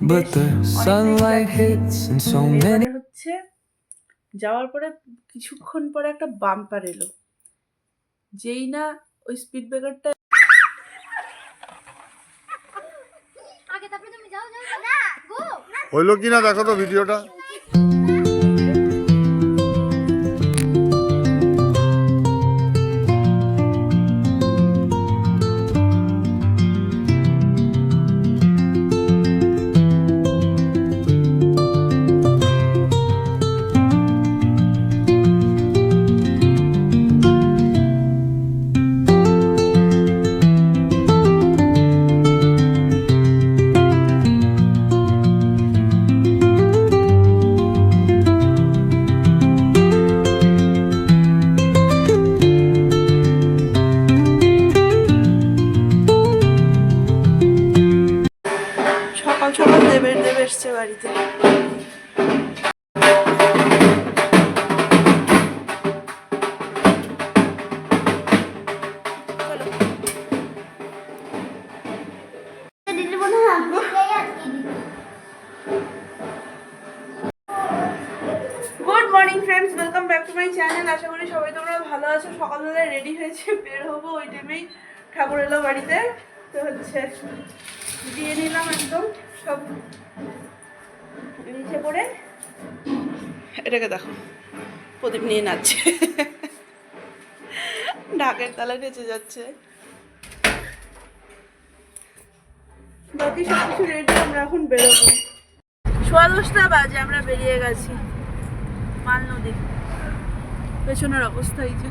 but the sunlight hits and so many. হচ্ছে যাওয়ার পরে কিছুক্ষণ পরে একটা বাম্পার এলো, যেই না ওই স্পিড ব্রেকারটা হইলো কিনা দেখো তো ভিডিওটা। সকাল সকাল দেব এসছে বাড়িতে। Good morning friends, welcome back to my channel. আশা করি সবাই তোমরা ভালো আছো। সকালবেলায় রেডি হয়েছে, বের হবো, ওই টাইমেই ঠাকুর এলো বাড়িতে। তো হচ্ছে দিয়ে নিলাম একদম সব নিচে করে। এটাকে দেখো, প্রদীপ নিয়ে নাচছে, ঢাকের তালে নেচে যাচ্ছে। বাকি সব কিছু রেডি, আমরা এখন বেরোবো। 10:15 বাজে, আমরা বেরিয়ে গেছি মাল নদী। পেছনের অবস্থা এই যে,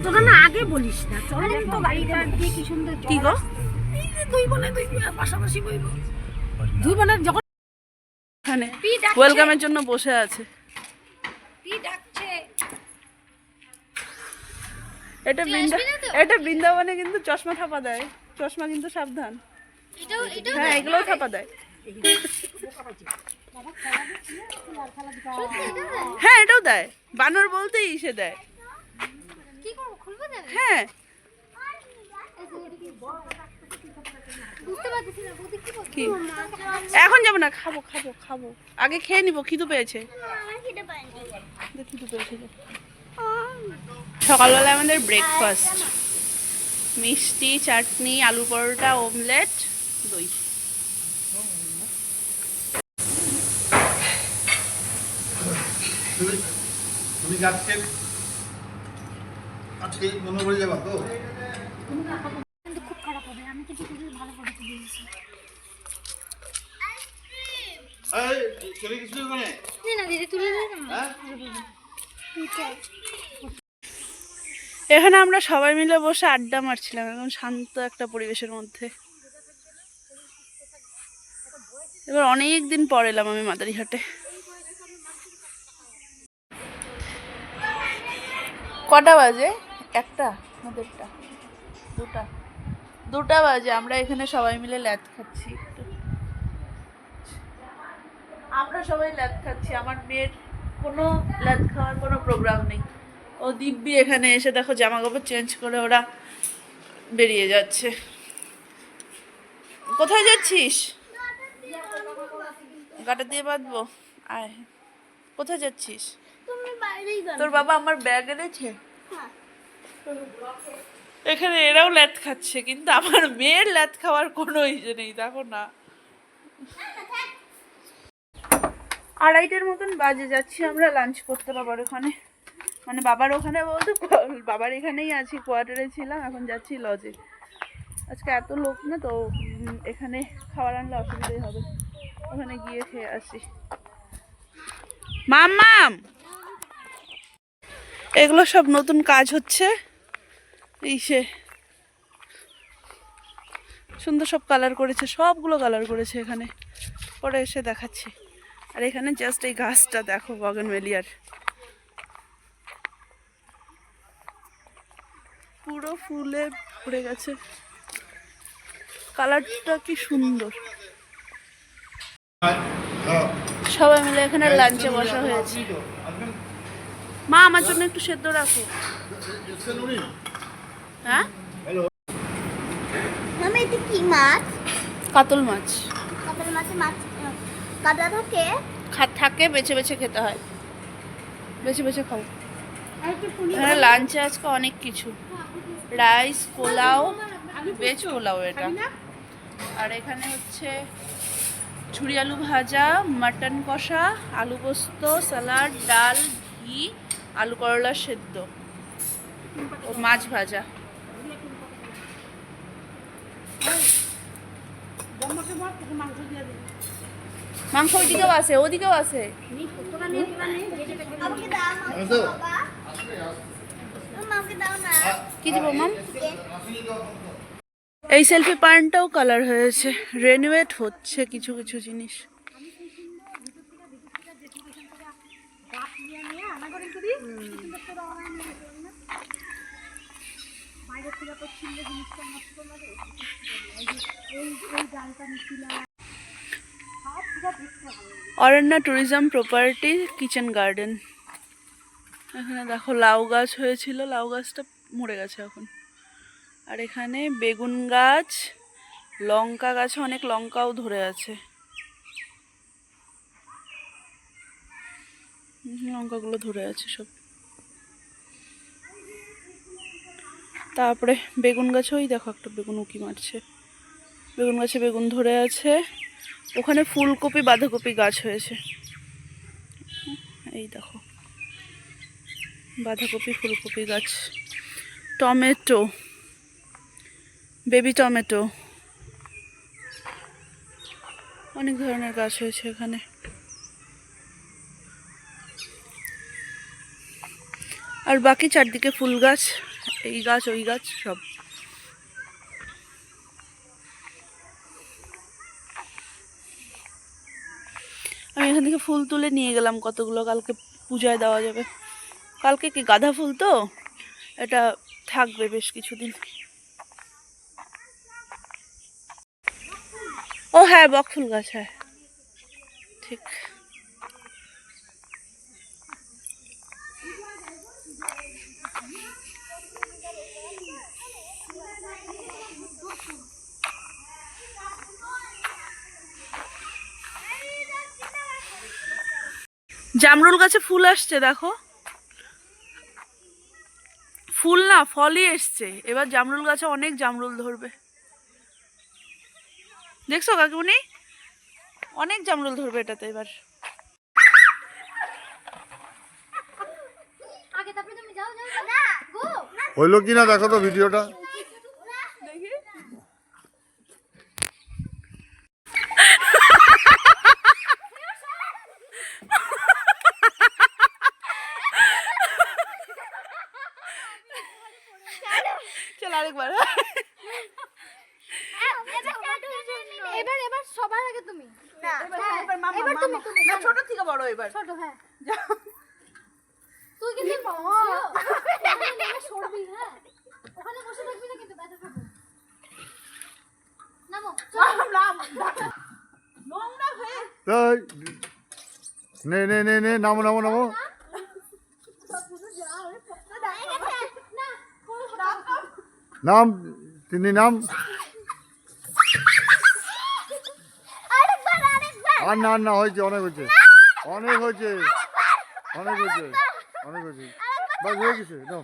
তোরা না আগে বলিস না, চল তো গাড়িটা দিয়ে কি সুন্দর। কি গো, এই যে দুই বোনের পাশাপাশি বইব, দুই বোনের যখন এখানে ওয়েলকামের জন্য বসে আছে। এটা বৃন্দাবনে কিন্তু চশমা থাপা দেয়, চশমা কিন্তু সাবধান। হ্যাঁ, এগুলোও থাপা দেয়। হ্যাঁ, এটাও দেয়, বানর বলতেই সে দেয়। হ্যাঁ, কি এখন যাবো না, খাবো খাবো খাবো, আগে খেয়ে নিবো, খিদে পেয়েছে। সকালবেলা আমাদের ব্রেকফাস্ট মিষ্টি, চাটনি, আলু পরোটা, অমলেট, দই। তুমি আজকে মনে পড়ে যাবা তো? কিন্তু খুব খারাপ হবে, আমি কিন্তু খুব ভালো করে দিয়েছি। চলে গেছিল ওখানে না দিদি, তুলে দে না। এখানে আমরা সবাই মিলে বসে আড্ডা মারছিলাম, এখন শান্ত একটা পরিবেশের মধ্যে। এবার অনেক দিন পর এলাম আমি মাদারিহাটে। কটা বাজে? একটা না দেড়টা? দুটা বাজে। আমরা এখানে সবাই মিলে ল্যাদ খাচ্ছি। আমরা সবাই ল্যাদ খাচ্ছি, আমার মেয়ের কোনো ল্যাদ খাওয়ার কোনো প্রোগ্রাম নেই। ও দিব্যি এখানে এসে দেখো জামা কাপড় চেঞ্জ করে ওরা বেরিয়ে যাচ্ছে। কোথায় যাচ্ছিস? গাটা দিয়ে বাঁধবো, আয়। কোথায় যাচ্ছিস? তোর বাবা আমার ব্যাগ এনেছে। এখানে এরাও ল্যাদ খাচ্ছে, কিন্তু আমার মেয়ের ল্যাদ খাওয়ার কোনো ইয়ে নেই, দেখো না। 2:30টার মতন বাজে, যাচ্ছি আমরা লাঞ্চ করতে বাবার ওখানে, মানে বাবার ওখানে বলতে বাবার এখানেই আছি, কোয়ার্টারে ছিলাম, এখন যাচ্ছি লজে। আজকে এত লোক না তো, এখানে খাবার আনলে অসুবিধাই হবে, ওখানে গিয়ে খেয়ে আসি। মাম্মাম, এগুলো সব নতুন কাজ হচ্ছে, ইসে সুন্দর সব কালার করেছে, সবগুলো কালার করেছে এখানে, পরে এসে দেখাচ্ছি। আর এখানে জাস্ট এই গাছটা দেখো, বগনভেলিয়ার, পুরো ফুলে ভরে গেছে, কালারটা কি সুন্দর। সবাই মিলে এখানে লাঞ্চে বসা হয়েছে। মা আমার জন্য একটু সেদ্ধ রাখো। হ্যাঁ মামা এটা কি মাছ? কাতল মাছ কাতল মাছের মাছ কাদা থাকে। থাকে, বেছে বেছে খেতে হয়, বেছে বেছে খাও। এখানে লাঞ্চে আজকে অনেক কিছু, রাইস, পোলাও, ভেজ পোলাও এটা, আর এখানে হচ্ছে ঝুরি আলু ভাজা, মাটন কষা, আলু পোস্ত, স্যালাড, ডাল, ঘি, আলু করলা সেদ্ধ ও মাছ ভাজা। মাংস ওইদিকেও আছে, ওদিকেও আছে। আমাকে দাও বাবা। আমাকে দাও না। কি দিব মাম? এই সেলফি পয়েন্টটাও কালার হয়েছে, রেনোভেট হচ্ছে কিছু কিছু জিনিস। অরণ্য ট্যুরিজম প্রপার্টি কিচেন গার্ডেন। এখানে দেখো লাউ গাছ হয়েছিল, লাউ গাছটা মরে গেছে এখন। আর এখানে বেগুন গাছ, লঙ্কা গাছে অনেক লঙ্কাও ধরে আছে, লঙ্কাগুলো ধরে আছে সব। তারপরে বেগুন গাছে ওই দেখো একটা বেগুন উকি মারছে, বেগুন গাছে বেগুন ধরে আছে। ওখানে ফুলকপি বাঁধাকপি গাছ হয়েছে, এই দেখো বাঁধাকপি ফুলকপি গাছ, টমেটো, বেবি টমেটো, অনেক ধরনের গাছ হয়েছে এখানে। আর বাকি চারদিকে ফুল গাছ, এই গাছ ওই গাছ সব। আমি এখান থেকে ফুল তুলে নিয়ে গেলাম কতগুলো, কালকে পূজায় দেওয়া যাবে। কালকে কি গাঁদা ফুল তো, এটা থাকবে বেশ কিছুদিন। ও হ্যাঁ, বক ফুল গাছ, হ্যাঁ ঠিক। জামরুল গাছে ফুল আসছে দেখো, ফুল না ফলই এসছে এবার। জামরুল গাছে অনেক জামরুল ধরবে, দেখছো কাকুনি, অনেক জামরুল ধরবে এটাতে এবার। আগে তারপরে তুমি যাও যাও না গো। হইলো কিনা দেখো তো ভিডিওটা। চল আরেকবার। এবার এবার সবার আগে তুমি না। এবার তুমি না, ছোট থেকে বড় এবার। ছোট হ্যাঁ তুই কিন্তু সরবি। হ্যাঁ ওখানে বসে থাকবি না কিন্তু ব্যথা খাবো। নামো তাই নে নে নে নে, নামো নামো নামো। নাম তিনি নাম। আর না আর না, হয়েছে, অনেক হয়েছে, অনেক হয়েছে, অনেক হয়েছে, অনেক হয়েছে, বাস হয়ে গেছে। নাও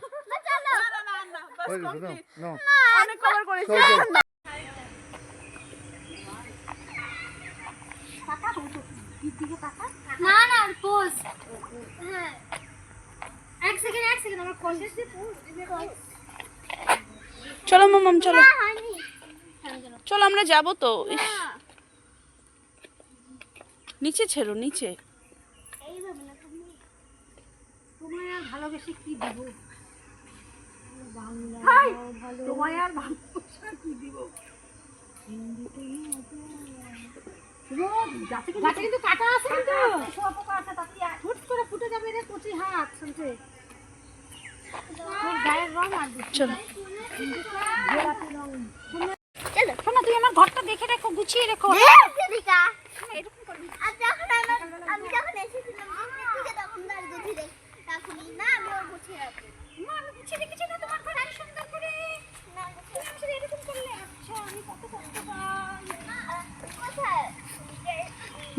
হয়ে গেছে, নাও নাও, অনেক কভার করেছি। চল চল। না না পোজ। হ্যাঁ এক সেকেন্ড আমার কনসেপ্ট দিয়ে পোজ। চলো মামাম চলো, হয়নি চলো আমরা যাবো তো। ইস, নিচে ছেড়ো নিচে। এইভাবে না তুমি তোমায় আর ভালোবেসে কি দিব? তোমায় আর ভালোবাসা কি দিব? গাছে কিন্তু কাটা আছে, কিন্তু সব পোকা আছে, তাতে হুট করে ফুটে যাবে রে কচি হাত শুনছে। তোর গায়ের রং আর চলো চলো শোনো, তুই আমার ঘরটা দেখে রেখো, গুছিয়ে রেখো। এরকম করবি।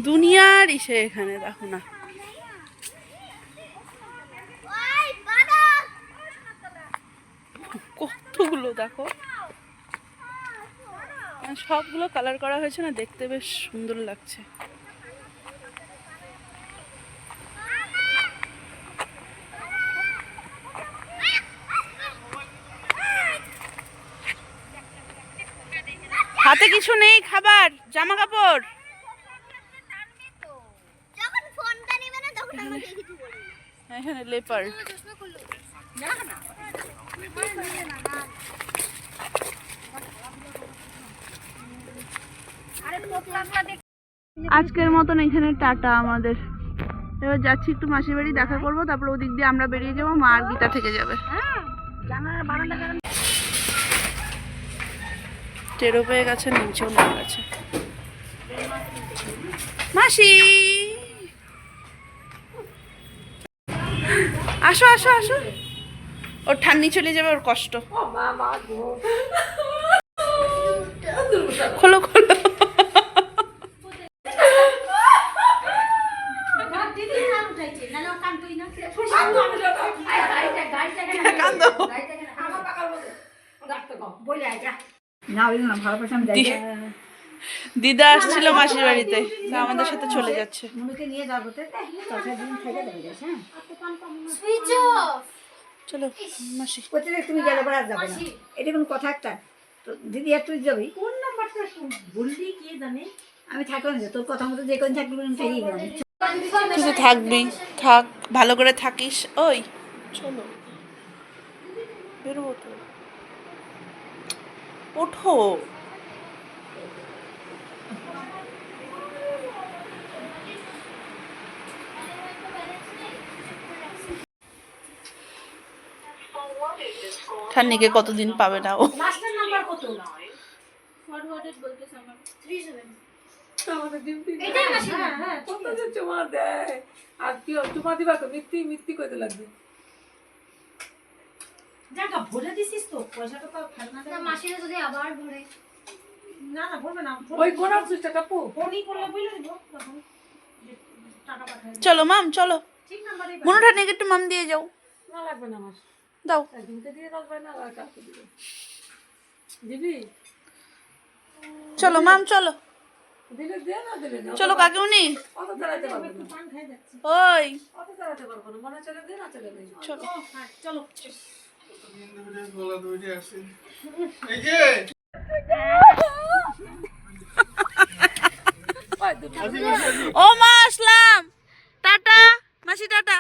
দুনিয়ার ইসে এখানে দেখো না। কতগুলো দেখো, সবগুলো কালার করা হয়েছে না, দেখতে বেশ সুন্দর লাগছে। হাতে কিছু নেই, খাবার, জামা কাপড়। যখন ফোনটা নেবে না তখন আমাকে কিছু বলবে। এখানে লেপার্ড। আজকের মতন এখানে টাটা আমাদের। এবার যাচ্ছি একটু মাসির বাড়ি দেখা করবো, তারপর ওদিক দিয়ে আমরা বেরিয়ে যাবো, মা আর গীতা থেকে যাবে। টেরো পেয়ে গেছে, নিচেও নেমে গেছে। মাসি আসো আসো আসো, ওর ঠান্ডি চলে যাবে, ওর কষ্ট। খোলো খোলো। দিদা আসছিল মাসির বাড়িতে, তা আমাদের সাথে চলে যাচ্ছে। Switch off. চলো মাসি। তুমি গেলে পরে আর যাবে না, এটা কোনো কথা একটা? তো দিদি আর তুই যাবি, কোন নাম্বারটা বললি কে জানে? আমি থাকলাম যে তোর কথা মতো যে কোন থাকবি আমি থেকেই গেলাম। তুই তো থাকবি, থাক, ভালো করে থাকিস। ওই চলো বেরোবো তো, ওঠো। ঠান্নিকে কতদিন পাবে না ও। লাস্টের নাম্বার কত? এটাই মাসি। চুমা দেয় আর কি চুমা দিবা তো মিথ্যি মিথ্যি কইতে লাগবে। জায়গা ভরে দিছিস তো, পয়সাটা তো খাজনা না মাসিরা যদি আবার ভরে। না না ভরবে না, ওই গোনার সুইচটা কাপু ফোনই করলে বলে দিব তখন টাকা পাঠাই। চলো মাম চলো, ঠিক নাম্বারে মনু ঠান্নিকে একটু মাম দিয়ে যাও। না লাগবে না আমার, দাও। একদিনকে দিয়ে লাগবে না আর কালকে দিবে। দিবি? চলো মাম চলো, দিলে দে না দিলে না। চলো কাকিমুনি। অত দাঁড়াতে পারবো না, পান খাই যাচ্ছে। ওই অত দাঁড়াতে পারবো না, মনে চলে দে না চলে দে। চলো। হ্যাঁ চলো। এই যে ও মা আসলাম, টাটা মাসি, টাটা।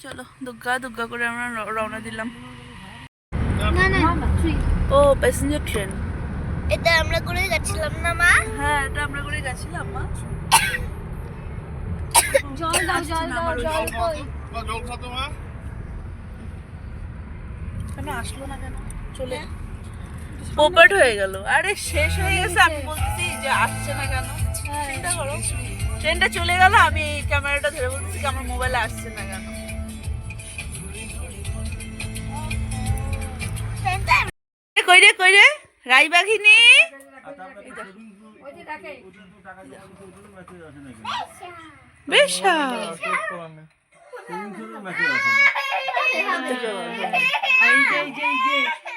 চলো দুগ্গা দুগ্গা করে আমরা রওনা দিলাম। না না সুইচ। ও প্যাসেঞ্জার ট্রেন। এটা আমরা করে যাচ্ছিলাম না মা? হ্যাঁ এটা আমরা করে গেছিলাম মা। জল দাও জল দাও জল কই? জল খাতো মা। কেন আসলো না কেন? চলে পোপট হয়ে গেল। আরে শেষ হয়ে গেছে, আমি বলছি যে আসছে না কেন। চিন্তা করো, ট্রেনটা চলে গেল, আমি ক্যামেরাটা ধরে বলতেছি কি আমার মোবাইলে আসছে না কেন। কই রে কই রে রাইবাঘিনী। বেশা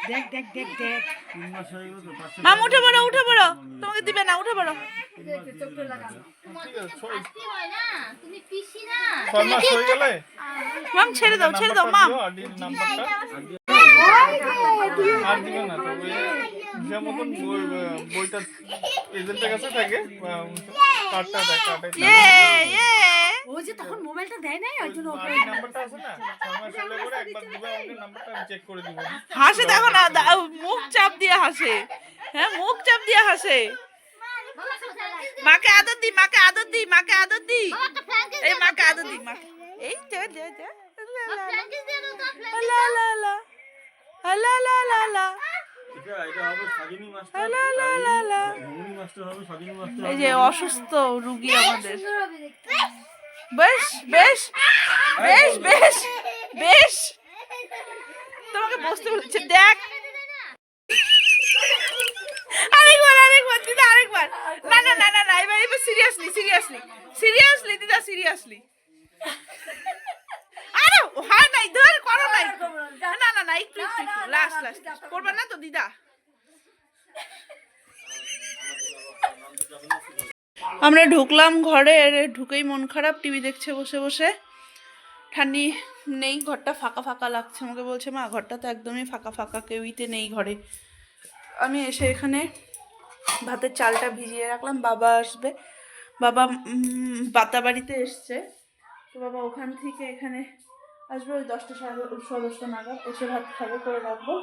দেখ দেখ দেখ দেখ মাম উঠে পড়ো উঠে পড়ো, তোমাকে দিবে না, উঠে পড়ো। আসতে হয় না, তুমি পিসি না। 6 মাস হয়ে গেলে মাম ছেড়ে দাও মাম। আরডির নাম্বারটা আর দিবে না, তবে যে মতন বইটা এজেন্টের কাছে থাকে কার্ডটা দেয়, কার্ডে ইয়ে ইয়ে ও যে তখন মোবাইলটা দেয় না ওই জন্য আরডি নাম্বারটা আছে না, 6 মাস হলে পরে একবার দিবে, ওই নাম্বারটা আমি চেক করে দিব। হাসে দেখো না, মুখ চাপ দিয়ে হাসে। হ্যাঁ মুখ চাপ দিয়ে হাসে। মাকে আদর দি, মাকে আদর দি, মাকে আদর দি। এই মাকে আদর দি, মাকে। এই দে দে দে। লা লা লা লা লা লা লা। লা লা লা লা। এই যে অসুস্থ রুগী আমাদের। বেশ বেশ বেশ বেশ বেশ, তোমাকে বসতে বলেছে, দেখ। আরেকবার আরেকবার দিদা, আরেকবার। সিরিয়াসলি সিরিয়াসলি দিদা সিরিয়াসলি আরে হয় নাই ধর করো নাই না না না একটু একটু লাস্ট লাস্ট করবে না তো দিদা আমরা ঢুকলাম ঘরে ঢুকেই মন খারাপ টিভি দেখছে বসে বসে ঠান্ডি নেই ঘরটা ফাঁকা ফাঁকা লাগছে আমাকে বলছে মা ঘরটা তো একদমই ফাঁকা ফাঁকা কেউইতে নেই ঘরে আমি এসে এখানে ভাতের চালটা ভিজিয়ে রাখলাম বাবা আসবে বাবা বাতাবাড়িতে এসছে তো বাবা ওখান থেকে এখানে আসবে ওই 10টা 10:30 নাগাদ এসে ভাত খাবে করে রাখবো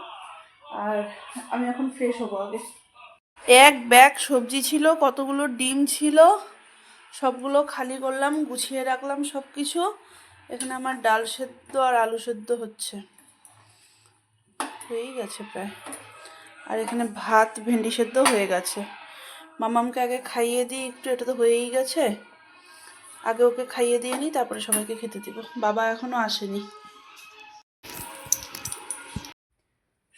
আর আমি এখন ফ্রেশ হবো আগে এক ব্যাগ সবজি ছিল কতগুলো ডিম ছিল সবগুলো খালি করলাম গুছিয়ে রাখলাম সব কিছু এখানে আমার ডাল সেদ্ধ আর আলু সেদ্ধ হচ্ছে হয়েই গেছে প্রায় আর এখানে ভাত ভেন্ডি সেদ্ধ হয়ে গেছে মামামকে আগে খাইয়ে দিই একটু এটা তো হয়েই গেছে আগে ওকে খাইয়ে দিয়ে নিই তারপরে সবাইকে খেতে দিব বাবা এখনো আসেনি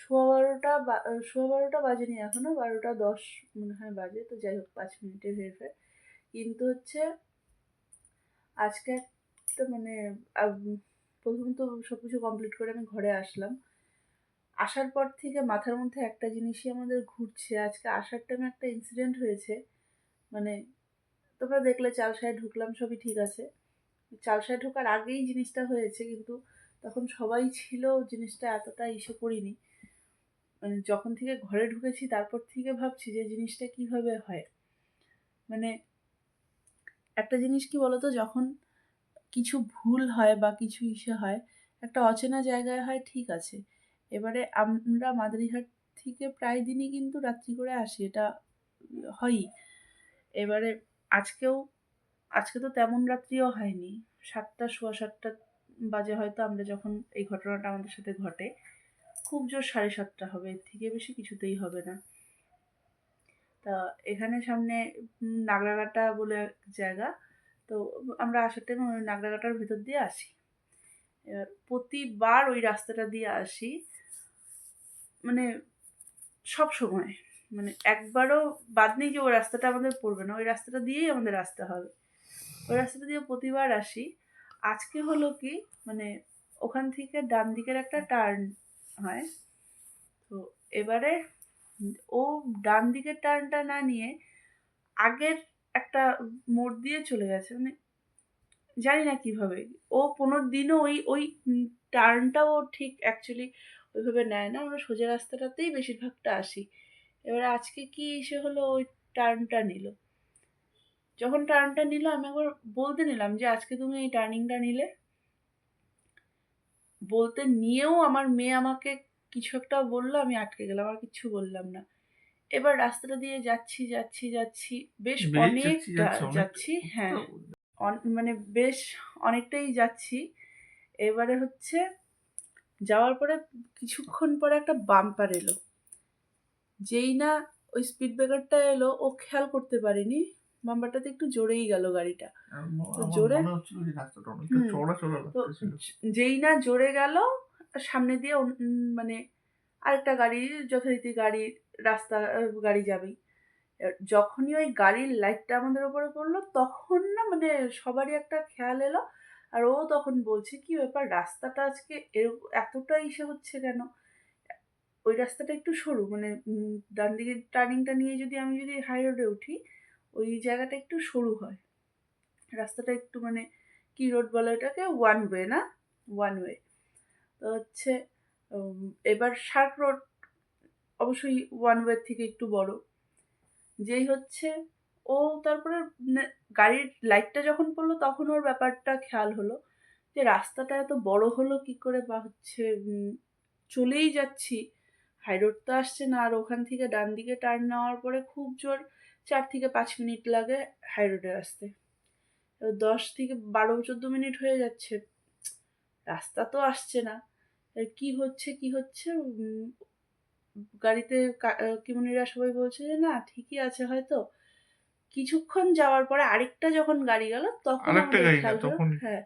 12:15 বাজেনি এখনো 12:10 মনে হয় বাজে তো যাই হোক 5 মিনিটের হেরফের কিন্তু হচ্ছে আজকে একটা মানে প্রথম তো সব কিছু কমপ্লিট করে আমি ঘরে আসলাম আসার পর থেকে মাথার মধ্যে একটা জিনিসই আমাদের ঘুরছে আজকে আসার টাইমে একটা ইনসিডেন্ট হয়েছে মানে তোমরা দেখলে চালসায় ঢুকলাম সবই ঠিক আছে চালসায় ঢোকার আগেই জিনিসটা হয়েছে কিন্তু তখন সবাই ছিল জিনিসটা এতটা ইসে করিনি মানে যখন থেকে ঘরে ঢুকেছি তারপর থেকে ভাবছি যে জিনিসটা কিভাবে হয় মানে একটা জিনিস কি বলতো যখন কিছু ভুল হয় বা কিছু ইসে হয় একটা অচেনা জায়গায় হয় ঠিক আছে এবারে আমরা মাদারিহাট থেকে প্রায় দিনই কিন্তু রাত্রি করে আসি এটা হয়ই এবারে আজকে তো তেমন রাত্রিও হয়নি 7টা 7:15 বাজে হয়তো আমরা যখন এই ঘটনাটা আমাদের সাথে ঘটে খুব জোর 7:30 হবে এর থেকে বেশি কিছুতেই হবে না তা এখানে সামনে নাগরাকাটা বলে এক জায়গা তো আমরা আসার টাইমে ওই নাগরাকাটার ভেতর দিয়ে আসি এবার প্রতিবার ওই রাস্তাটা দিয়ে আসি মানে সব সময় মানে একবারও বাদ নেই যে ওই রাস্তাটা আমাদের পড়বে না ওই রাস্তাটা দিয়েই আমাদের আসতে হবে ওই রাস্তাটা দিয়ে প্রতিবার আসি আজকে হলো কি মানে ওখান থেকে ডান দিকের একটা টার্ন হয় তো এবারে ও ডান দিকের টার্নটা না নিয়ে আগের একটা মোড় দিয়ে চলে গেছে মানে জানি না কিভাবে ও কোনো দিনও ওই টার্নটাও ঠিক অ্যাকচুয়ালি ওইভাবে নেয় না আমরা সোজা রাস্তাটাতেই বেশিরভাগটা আসি এবারে আজকে কি এসে হলো ওই টার্নটা নিল যখন টার্নটা নিল আমি একবার বলতে নিলাম যে আজকে তুমি এই টার্নিংটা নিলে বলতে নিয়েও আমার মেয়ে আমাকে কিছু একটা বললো আমি আটকে গেলাম আর কিছু বললাম না এবার রাস্তাটা দিয়ে যাচ্ছি বেশ অনেকটা যাচ্ছি হ্যাঁ মানে বেশ অনেকটাই যাচ্ছি এবারে হচ্ছে যাওয়ার পরে কিছুক্ষণ পরে একটা বাম্পার এলো যেই না ওই স্পিড ব্রেকারটা এলো ও খেয়াল করতে পারিনি বাম্পারটাতে একটু জোরেই গেল গাড়িটা তো জোরে তো যেই না জোরে গেল সামনে দিয়ে মানে আরেকটা গাড়ি যথারীতি গাড়ি যাবেই যখনই ওই গাড়ির লাইটটা আমাদের উপরে পড়লো তখন না মানে সবারই একটা খেয়াল এলো আর ও তখন বলছে কি ব্যাপার রাস্তাটা আজকে এতটা ইসে হচ্ছে কেন ওই রাস্তাটা একটু সরু মানে ডান দিকের টার্নিংটা নিয়ে আমি যদি হাই রোডে উঠি ওই জায়গাটা একটু সরু হয় রাস্তাটা একটু মানে কি রোড বলে এটাকে ওয়ান ওয়ে তো হচ্ছে এবার শার্ক রোড অবশ্যই ওয়ান ওয়ে থেকে একটু বড় যেই হচ্ছে ও তারপরে গাড়ির লাইটটা যখন পড়লো তখন ওর ব্যাপারটা খেয়াল হলো যে রাস্তাটা এত বড় হলো কি করে বা হচ্ছে চলেই যাচ্ছি হাই রোড তো আসছে না আর ওখান থেকে ডান দিকে টার্ন নেওয়ার পরে খুব জোর 4 থেকে 5 মিনিট লাগে হাই রোডে আসতে 10 থেকে 12-14 মিনিট হয়ে যাচ্ছে রাস্তা তো আসছে না কি হচ্ছে গাড়িতে কিমুনিরা সবাই বলছে যে না ঠিকই আছে হয়তো কিছুক্ষণ যাওয়ার পরে আরেকটা যখন গাড়ি গেল তখন হ্যাঁ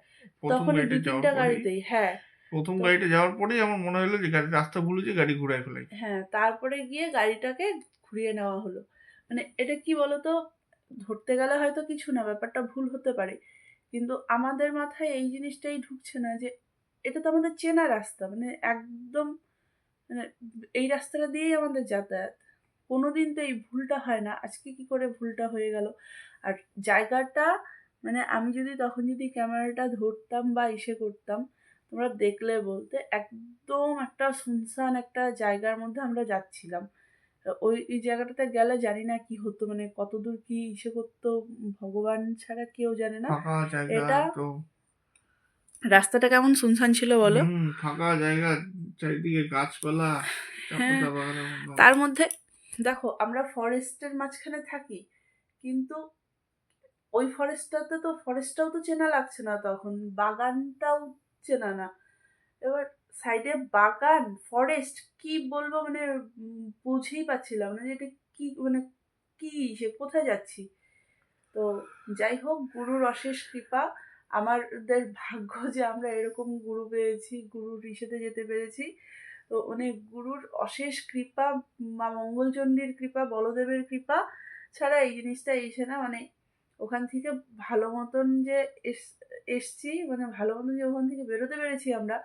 তখন এই 2-3টা গাড়িতেই হ্যাঁ প্রথম গাড়িটা যাওয়ার পরেই আমার মনে হলো যে রাস্তা ভুলেছে গাড়ি ঘুরায় ফেলাই হ্যাঁ তারপরে গিয়ে গাড়িটাকে ঘুরিয়ে নেওয়া হলো মানে এটা কি বলতো ধরতে গেলে হয়তো কিছু না, ব্যাপারটা ভুল হতে পারে, কিন্তু আমাদের মাথায় এই জিনিসটাই ঢুকছে না যে এটা তো আমাদের চেনা রাস্তা, মানে একদম মানে এই রাস্তাটা দিয়েই আমাদের যাতায়াত, কোনোদিন তো এই ভুলটা হয় না, আজকে কি করে ভুলটা হয়ে গেল। আর জায়গাটা মানে আমি যদি তখন যদি ক্যামেরাটা ধরতাম বা ইসে করতাম, তোমরা দেখলে বলতে একদম একটা শুনশান একটা জায়গার মধ্যে আমরা যাচ্ছিলাম। ওই এই জায়গাটাতে গেলে জানি না কি হতো, মানে কতদূর কি ইসে করতো ভগবান ছাড়া কেউ জানে না। ফাঁকা জায়গা এটা তো। রাস্তাটা কেমন শুনশান ছিল বলো? ফাঁকা জায়গা, চারিদিকে গাছপালা, হ্যাঁ, বাগানের তার মধ্যে দেখো আমরা ফরেস্টের মাঝখানে থাকি, কিন্তু ওই ফরেস্টটাও তো চেনা লাগছে না, তখন বাগানটাও চেনা না। এবার সাইডে বাগান ফরেস্ট কি বলবো, মানে বুঝেই পাচ্ছিলাম না যে এটা কি, মানে কি সে কোথায় যাচ্ছি। তো যাই হোক, গুরুর অশেষ কৃপা, আমাদের ভাগ্য যে আমরা এরকম গুরু পেয়েছি, গুরুর ইসেতে যেতে পেরেছি। তো অনেক গুরুর অশেষ কৃপা, মা মঙ্গলচণ্ডীর কৃপা, বলদেবের কৃপা ছাড়া এই জিনিসটা এসে না, মানে ওখান থেকে ভালো মতন যে এসছি, মানে ভালো মতন যে ওখান থেকে বেরোতে পেরেছি আমরা,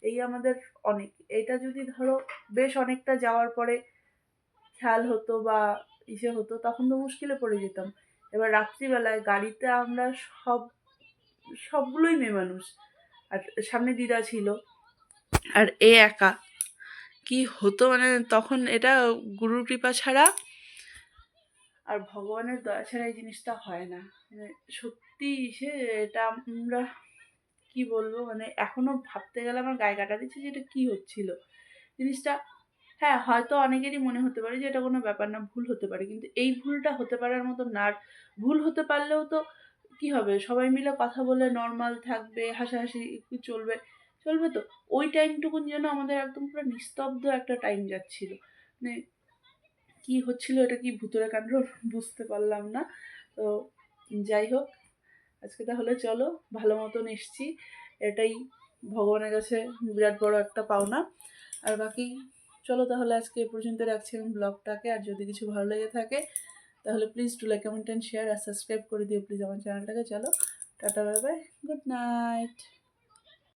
এই আমাদের অনেক। এটা যদি ধরো বেশ অনেকটা যাওয়ার পরে খেয়াল হতো বা ইসে হতো, তখন তো মুশকিলে পড়ে যেতাম। এবার রাত্রিবেলায় গাড়িতে আমরা সবগুলোই মেয়ে মানুষ, আর সামনে দিদা ছিল, আর এ একা, কি হতো মানে তখন, এটা গুরুর কৃপা ছাড়া আর ভগবানের দয়া ছাড়া এই জিনিসটা হয় না। মানে সত্যি সে এটা আমরা কি বলবো, মানে এখনো ভাবতে গেলে আমার গায়ে কাটা দিচ্ছে যে এটা কি হচ্ছিল জিনিসটা। হ্যাঁ, হয়তো অনেকেরই মনে হতে পারে যে এটা কোনো ব্যাপার না, ভুল হতে পারে, কিন্তু এই ভুলটা হতে পারার মতো না। আর ভুল হতে পারলেও তো কি হবে, সবাই মিলে কথা বলে নর্মাল থাকবে, হাসাহাসি একটু চলবে, চলবে তো। ওই টাইমটুকুন যেন আমাদের একদম পুরো নিস্তব্ধ একটা টাইম যাচ্ছিল, মানে কি হচ্ছিল, এটা কি ভূতের কাণ্ড বুঝতে পারলাম না। তো যাই হোক, আজকে তাহলে চলো, ভালো মতন এসছি, এটাই ভগবানের কাছে বিরাট বড় একটা পাওনা। আর বাকি চলো তাহলে আজকে এ পর্যন্ত রাখছি আমি ব্লগটাকে। আর যদি কিছু ভালো লেগে থাকে তাহলে please do like, comment and share, আর সাবস্ক্রাইব করে দিও প্লিজ আমার চ্যানেলটাকে। চলো tata, bye bye, good night.